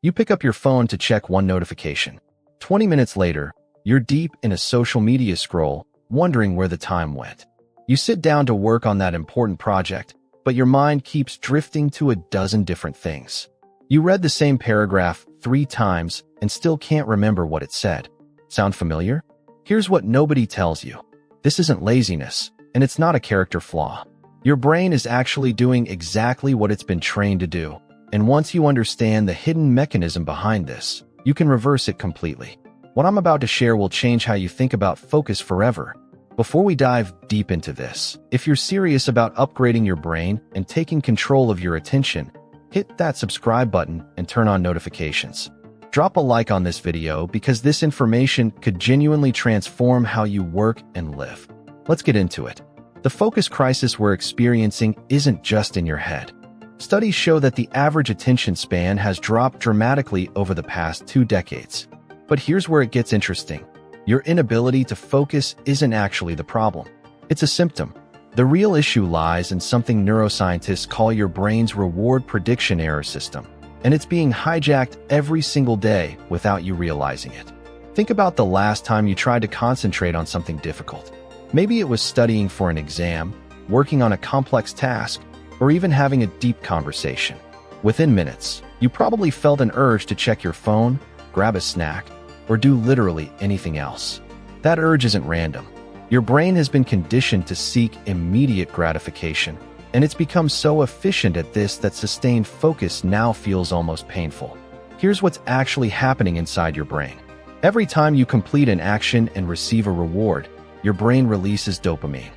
You pick up your phone to check one notification. 20 minutes later, you're deep in a social media scroll, wondering where the time went. You sit down to work on that important project, but your mind keeps drifting to a dozen different things. You read the same paragraph 3 times and still can't remember what it said. Sound familiar? Here's what nobody tells you. This isn't laziness, and it's not a character flaw. Your brain is actually doing exactly what it's been trained to do, and once you understand the hidden mechanism behind this, you can reverse it completely. What I'm about to share will change how you think about focus forever. Before we dive deep into this, if you're serious about upgrading your brain and taking control of your attention, hit that subscribe button and turn on notifications. Drop a like on this video because this information could genuinely transform how you work and live. Let's get into it. The focus crisis we're experiencing isn't just in your head. Studies show that the average attention span has dropped dramatically over the past 2 decades. But here's where it gets interesting. Your inability to focus isn't actually the problem. It's a symptom. The real issue lies in something neuroscientists call your brain's reward prediction error system, and it's being hijacked every single day without you realizing it. Think about the last time you tried to concentrate on something difficult. Maybe it was studying for an exam, working on a complex task, or even having a deep conversation. Within minutes, you probably felt an urge to check your phone, grab a snack, or do literally anything else. That urge isn't random. Your brain has been conditioned to seek immediate gratification, and it's become so efficient at this that sustained focus now feels almost painful. Here's what's actually happening inside your brain. Every time you complete an action and receive a reward, your brain releases dopamine.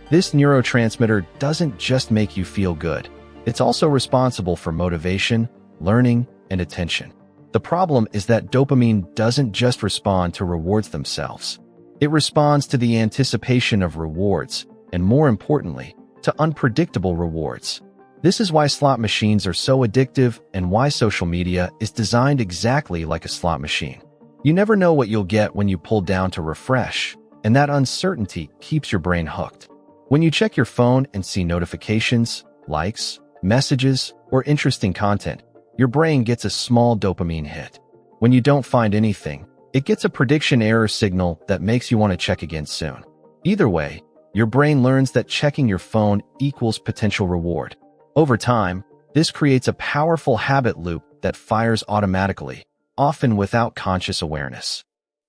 This neurotransmitter doesn't just make you feel good. It's also responsible for motivation, learning, and attention. The problem is that dopamine doesn't just respond to rewards themselves. It responds to the anticipation of rewards, and more importantly, to unpredictable rewards. This is why slot machines are so addictive and why social media is designed exactly like a slot machine. You never know what you'll get when you pull down to refresh, and that uncertainty keeps your brain hooked. When you check your phone and see notifications, likes, messages, or interesting content, your brain gets a small dopamine hit. When you don't find anything, it gets a prediction error signal that makes you want to check again soon. Either way, your brain learns that checking your phone equals potential reward. Over time, this creates a powerful habit loop that fires automatically, often without conscious awareness.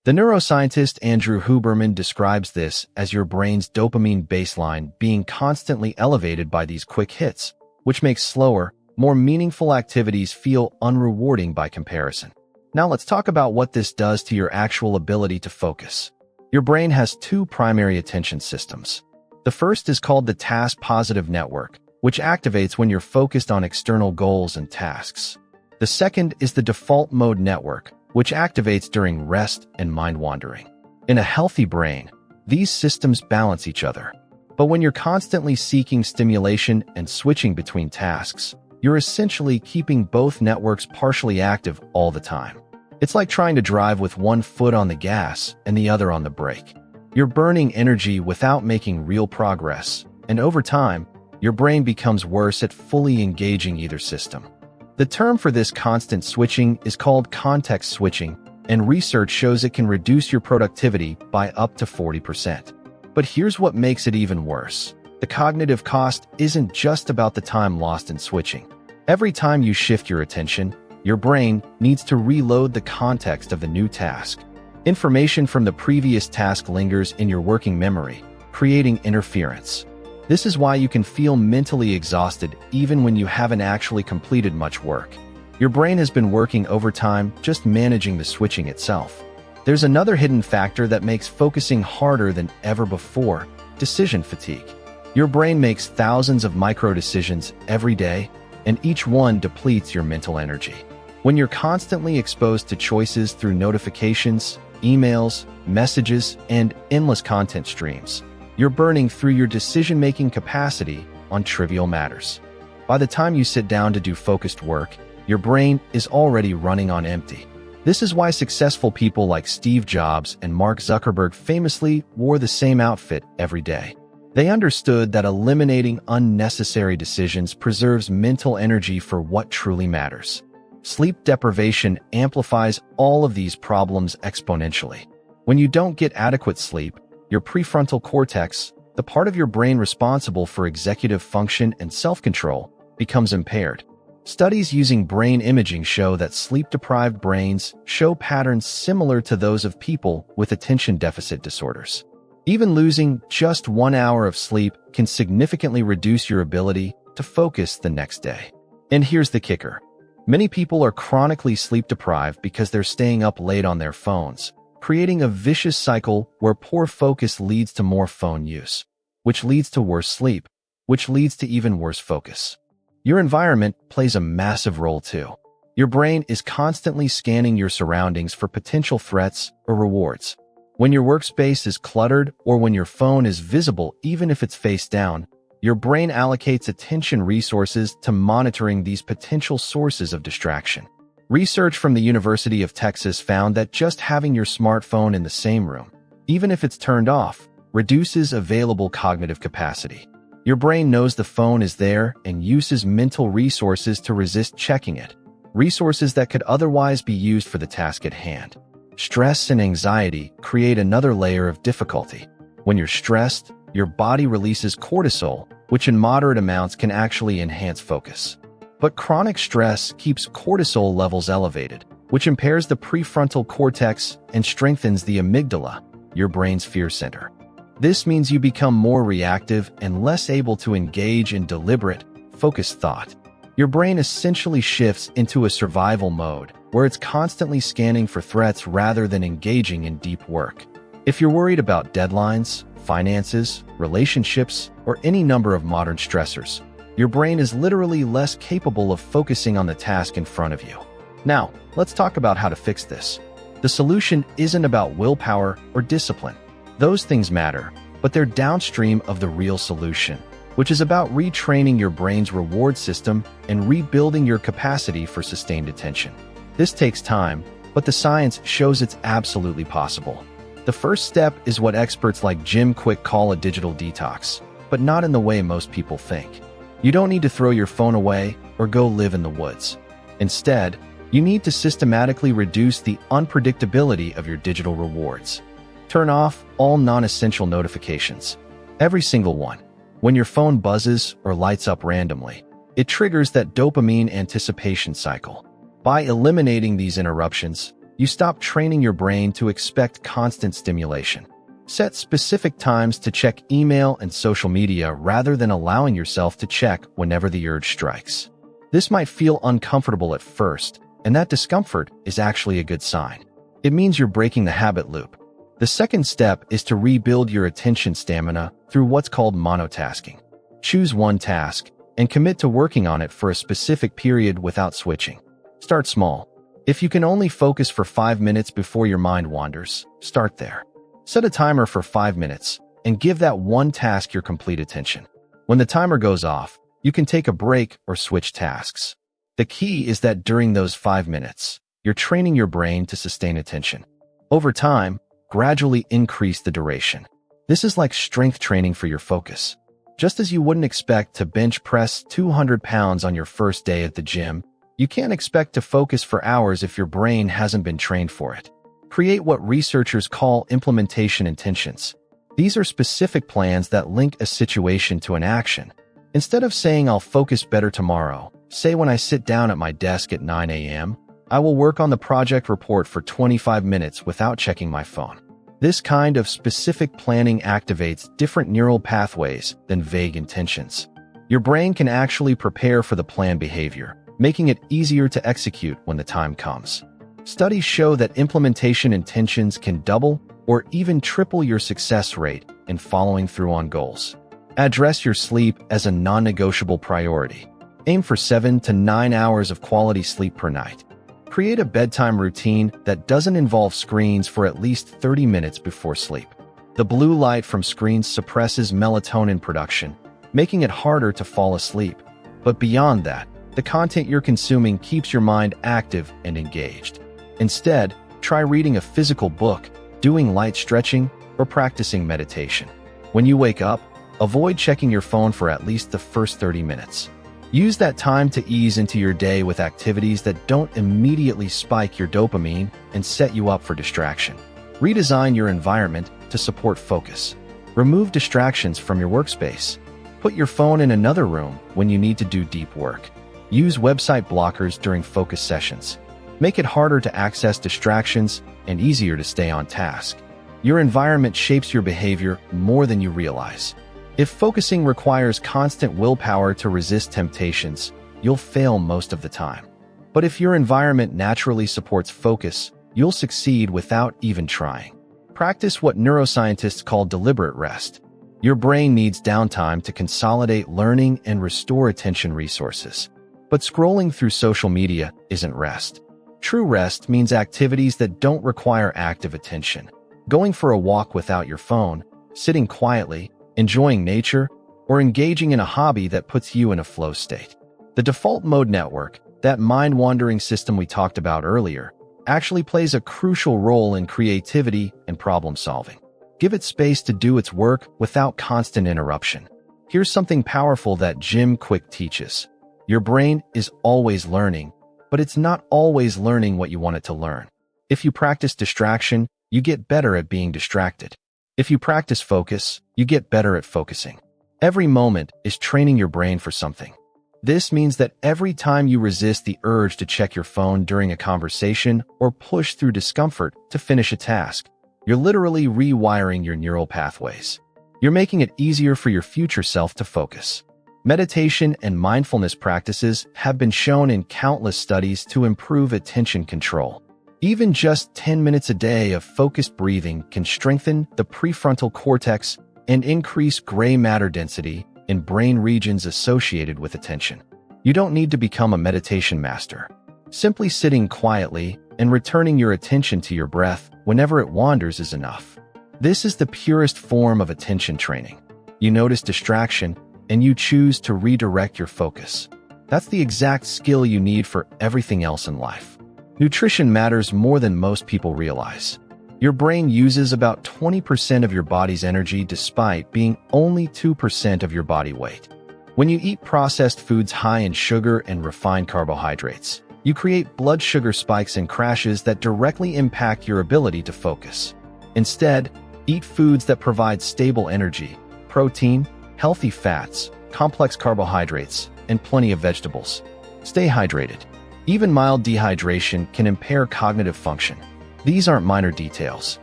The neuroscientist Andrew Huberman describes this as your brain's dopamine baseline being constantly elevated by these quick hits, which makes slower, more meaningful activities feel unrewarding by comparison. Now let's talk about what this does to your actual ability to focus. Your brain has 2 primary attention systems. The first is called the task-positive network, which activates when you're focused on external goals and tasks. The second is the default mode network, which activates during rest and mind wandering. In a healthy brain, these systems balance each other. But when you're constantly seeking stimulation and switching between tasks, you're essentially keeping both networks partially active all the time. It's like trying to drive with one foot on the gas and the other on the brake. You're burning energy without making real progress, and over time, your brain becomes worse at fully engaging either system. The term for this constant switching is called context switching, and research shows it can reduce your productivity by up to 40%. But here's what makes it even worse. The cognitive cost isn't just about the time lost in switching. Every time you shift your attention, your brain needs to reload the context of the new task. Information from the previous task lingers in your working memory, creating interference. This is why you can feel mentally exhausted even when you haven't actually completed much work. Your brain has been working overtime just managing the switching itself. There's another hidden factor that makes focusing harder than ever before: decision fatigue. Your brain makes thousands of micro-decisions every day, and each one depletes your mental energy. When you're constantly exposed to choices through notifications, emails, messages, and endless content streams, you're burning through your decision-making capacity on trivial matters. By the time you sit down to do focused work, your brain is already running on empty. This is why successful people like Steve Jobs and Mark Zuckerberg famously wore the same outfit every day. They understood that eliminating unnecessary decisions preserves mental energy for what truly matters. Sleep deprivation amplifies all of these problems exponentially. When you don't get adequate sleep, your prefrontal cortex, the part of your brain responsible for executive function and self-control, becomes impaired. Studies using brain imaging show that sleep-deprived brains show patterns similar to those of people with attention deficit disorders. Even losing just 1 hour of sleep can significantly reduce your ability to focus the next day. And here's the kicker. Many people are chronically sleep-deprived because they're staying up late on their phones, creating a vicious cycle where poor focus leads to more phone use, which leads to worse sleep, which leads to even worse focus. Your environment plays a massive role too. Your brain is constantly scanning your surroundings for potential threats or rewards. When your workspace is cluttered or when your phone is visible even if it's face down, your brain allocates attention resources to monitoring these potential sources of distraction. Research from the University of Texas found that just having your smartphone in the same room, even if it's turned off, reduces available cognitive capacity. Your brain knows the phone is there and uses mental resources to resist checking it, resources that could otherwise be used for the task at hand. Stress and anxiety create another layer of difficulty. When you're stressed, your body releases cortisol, which in moderate amounts can actually enhance focus. But chronic stress keeps cortisol levels elevated, which impairs the prefrontal cortex and strengthens the amygdala, your brain's fear center. This means you become more reactive and less able to engage in deliberate, focused thought. Your brain essentially shifts into a survival mode, where it's constantly scanning for threats rather than engaging in deep work. If you're worried about deadlines, finances, relationships, or any number of modern stressors, your brain is literally less capable of focusing on the task in front of you. Now, let's talk about how to fix this. The solution isn't about willpower or discipline. Those things matter, but they're downstream of the real solution, which is about retraining your brain's reward system and rebuilding your capacity for sustained attention. This takes time, but the science shows it's absolutely possible. The first step is what experts like Jim Kwik call a digital detox, but not in the way most people think. You don't need to throw your phone away or go live in the woods. Instead, you need to systematically reduce the unpredictability of your digital rewards. Turn off all non-essential notifications. Every single one. When your phone buzzes or lights up randomly, it triggers that dopamine anticipation cycle. By eliminating these interruptions, you stop training your brain to expect constant stimulation. Set specific times to check email and social media rather than allowing yourself to check whenever the urge strikes. This might feel uncomfortable at first, and that discomfort is actually a good sign. It means you're breaking the habit loop. The second step is to rebuild your attention stamina through what's called monotasking. Choose one task and commit to working on it for a specific period without switching. Start small. If you can only focus for 5 minutes before your mind wanders, start there. Set a timer for 5 minutes and give that one task your complete attention. When the timer goes off, you can take a break or switch tasks. The key is that during those 5 minutes, you're training your brain to sustain attention. Over time, gradually increase the duration. This is like strength training for your focus. Just as you wouldn't expect to bench press 200 pounds on your first day at the gym, you can't expect to focus for hours if your brain hasn't been trained for it. Create what researchers call implementation intentions. These are specific plans that link a situation to an action. Instead of saying I'll focus better tomorrow, say when I sit down at my desk at 9 a.m., I will work on the project report for 25 minutes without checking my phone. This kind of specific planning activates different neural pathways than vague intentions. Your brain can actually prepare for the planned behavior, making it easier to execute when the time comes. Studies show that implementation intentions can double or even triple your success rate in following through on goals. Address your sleep as a non-negotiable priority. Aim for 7 to 9 hours of quality sleep per night. Create a bedtime routine that doesn't involve screens for at least 30 minutes before sleep. The blue light from screens suppresses melatonin production, making it harder to fall asleep. But beyond that, the content you're consuming keeps your mind active and engaged. Instead, try reading a physical book, doing light stretching, or practicing meditation. When you wake up, avoid checking your phone for at least the first 30 minutes. Use that time to ease into your day with activities that don't immediately spike your dopamine and set you up for distraction. Redesign your environment to support focus. Remove distractions from your workspace. Put your phone in another room when you need to do deep work. Use website blockers during focus sessions. Make it harder to access distractions and easier to stay on task. Your environment shapes your behavior more than you realize. If focusing requires constant willpower to resist temptations, you'll fail most of the time. But if your environment naturally supports focus, you'll succeed without even trying. Practice what neuroscientists call deliberate rest. Your brain needs downtime to consolidate learning and restore attention resources. But scrolling through social media isn't rest. True rest means activities that don't require active attention. Going for a walk without your phone, sitting quietly, enjoying nature, or engaging in a hobby that puts you in a flow state. The default mode network, that mind-wandering system we talked about earlier, actually plays a crucial role in creativity and problem-solving. Give it space to do its work without constant interruption. Here's something powerful that Jim Quick teaches. Your brain is always learning, but it's not always learning what you want it to learn. If you practice distraction, you get better at being distracted. If you practice focus, you get better at focusing. Every moment is training your brain for something. This means that every time you resist the urge to check your phone during a conversation or push through discomfort to finish a task, you're literally rewiring your neural pathways. You're making it easier for your future self to focus. Meditation and mindfulness practices have been shown in countless studies to improve attention control. Even just 10 minutes a day of focused breathing can strengthen the prefrontal cortex and increase gray matter density in brain regions associated with attention. You don't need to become a meditation master. Simply sitting quietly and returning your attention to your breath whenever it wanders is enough. This is the purest form of attention training. You notice distraction, and you choose to redirect your focus. That's the exact skill you need for everything else in life. Nutrition matters more than most people realize. Your brain uses about 20% of your body's energy despite being only 2% of your body weight. When you eat processed foods high in sugar and refined carbohydrates, you create blood sugar spikes and crashes that directly impact your ability to focus. Instead, eat foods that provide stable energy, protein, healthy fats, complex carbohydrates, and plenty of vegetables. Stay hydrated. Even mild dehydration can impair cognitive function. These aren't minor details.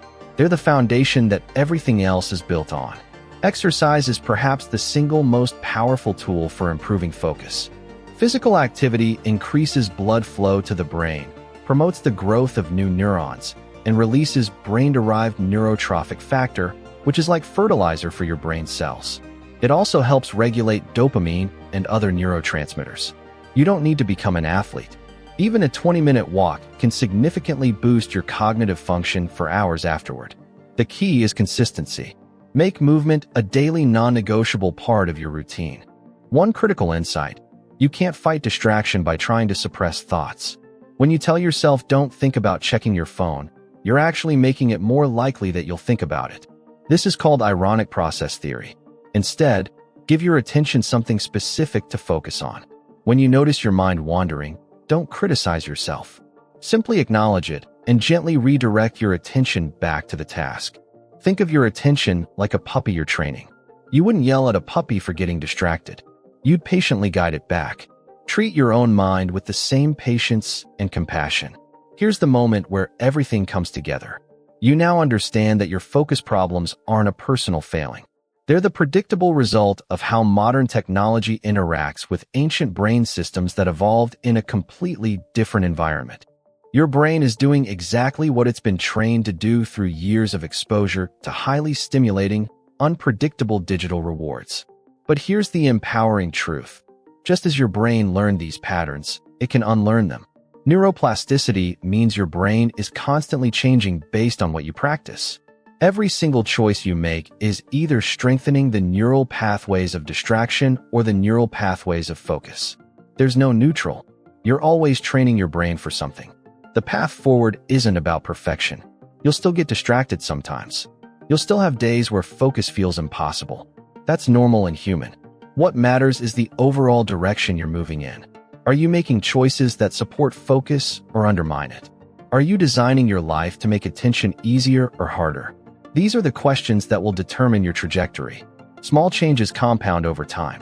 They're the foundation that everything else is built on. Exercise is perhaps the single most powerful tool for improving focus. Physical activity increases blood flow to the brain, promotes the growth of new neurons, and releases brain-derived neurotrophic factor, which is like fertilizer for your brain cells. It also helps regulate dopamine and other neurotransmitters. You don't need to become an athlete. Even a 20-minute walk can significantly boost your cognitive function for hours afterward. The key is consistency. Make movement a daily non-negotiable part of your routine. One critical insight: you can't fight distraction by trying to suppress thoughts. When you tell yourself don't think about checking your phone, you're actually making it more likely that you'll think about it. This is called ironic process theory. Instead, give your attention something specific to focus on. When you notice your mind wandering, don't criticize yourself. Simply acknowledge it and gently redirect your attention back to the task. Think of your attention like a puppy you're training. You wouldn't yell at a puppy for getting distracted. You'd patiently guide it back. Treat your own mind with the same patience and compassion. Here's the moment where everything comes together. You now understand that your focus problems aren't a personal failing. They're the predictable result of how modern technology interacts with ancient brain systems that evolved in a completely different environment. Your brain is doing exactly what it's been trained to do through years of exposure to highly stimulating, unpredictable digital rewards. But here's the empowering truth. Just as your brain learned these patterns, it can unlearn them. Neuroplasticity means your brain is constantly changing based on what you practice. Every single choice you make is either strengthening the neural pathways of distraction or the neural pathways of focus. There's no neutral. You're always training your brain for something. The path forward isn't about perfection. You'll still get distracted sometimes. You'll still have days where focus feels impossible. That's normal and human. What matters is the overall direction you're moving in. Are you making choices that support focus or undermine it? Are you designing your life to make attention easier or harder? These are the questions that will determine your trajectory. Small changes compound over time.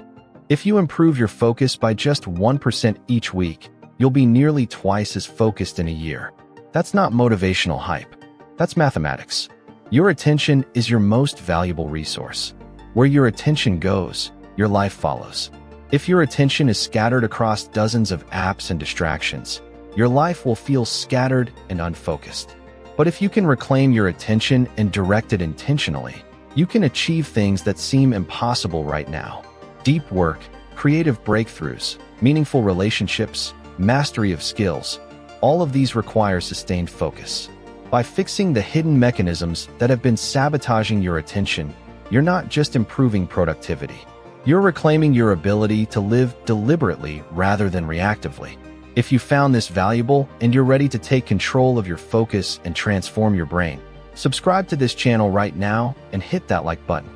If you improve your focus by just 1% each week, you'll be nearly twice as focused in a year. That's not motivational hype. That's mathematics. Your attention is your most valuable resource. Where your attention goes, your life follows. If your attention is scattered across dozens of apps and distractions, your life will feel scattered and unfocused. But if you can reclaim your attention and direct it intentionally, you can achieve things that seem impossible right now. Deep work, creative breakthroughs, meaningful relationships, mastery of skills, all of these require sustained focus. By fixing the hidden mechanisms that have been sabotaging your attention, you're not just improving productivity. You're reclaiming your ability to live deliberately rather than reactively. If you found this valuable and you're ready to take control of your focus and transform your brain, subscribe to this channel right now and hit that like button.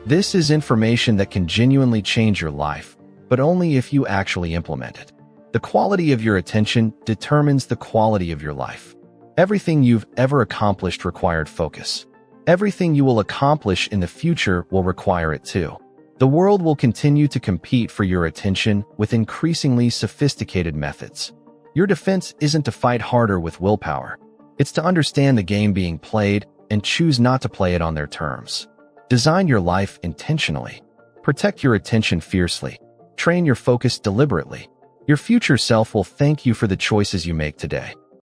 This is information that can genuinely change your life, but only if you actually implement it. The quality of your attention determines the quality of your life. Everything you've ever accomplished required focus. Everything you will accomplish in the future will require it too. The world will continue to compete for your attention with increasingly sophisticated methods. Your defense isn't to fight harder with willpower. It's to understand the game being played and choose not to play it on their terms. Design your life intentionally. Protect your attention fiercely. Train your focus deliberately. Your future self will thank you for the choices you make today.